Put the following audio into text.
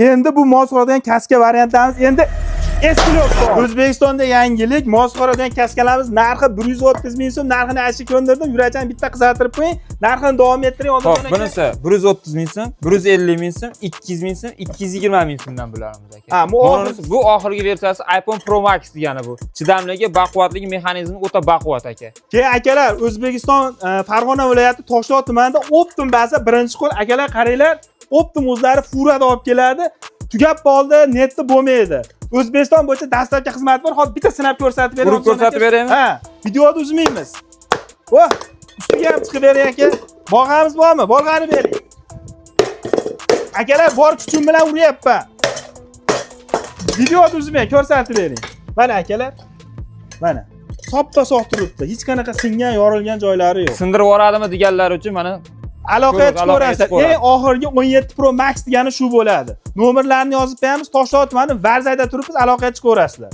Endi bu mos bo'ladigan kaska variantlarimiz endi eskilar. O'zbekistonda yangilik mos bo'ladigan kaskalarimiz narxi 130 ming so'm. Narxini aytishga ko'ndirdim. Yurachan bitta qizartirib qo'ying. Narxini davom ettiring. Xo'p, bunisi 130 ming so'm, 150 ming so'm, 200 ming so'm, 220 ming so'mdan bularimiz aka. Ha, bu oxirgi versiyasi iPhone Pro Max degani bu. Chidamligi, baquvvatligi, mexanizmi o'ta baquvvat aka. Keyin akalar, O'zbekiston Farg'ona viloyati Toshloq tumanida Optim basi birinchi qo'l. Akalar qaranglar, Optim o'zlari furada olib keladi. Tugab qoldi, netda bo'lmaydi. O'zbekiston bo'yicha dastlabki xizmat bor. Hozir bitta sinab ko'rsatib beraman. Urib ko'rsatib beraymi? Ha, videoni uzmaymiz. Voh, ustiga ham chiqib bering aka. Bolg'amiz bormi? Bolg'ani bering. Akalar, bor kuchim bilan uryapman. Videoni uzmay ko'rsatib bering. Mana akalar. Mana. Soppa soq turibdi. Hech qanaqa singan, yorilgan joylari yo'q. Sindirib yuboradimi deganlar uchun mana aloqa ko'rasizlar. Eng oxirgi 17 Pro Max degani shu bo'ladi. Nomerlarni yozib qo'yamiz. Toshloq tumani Varzayda turibmiz, aloqa ko'rasizlar.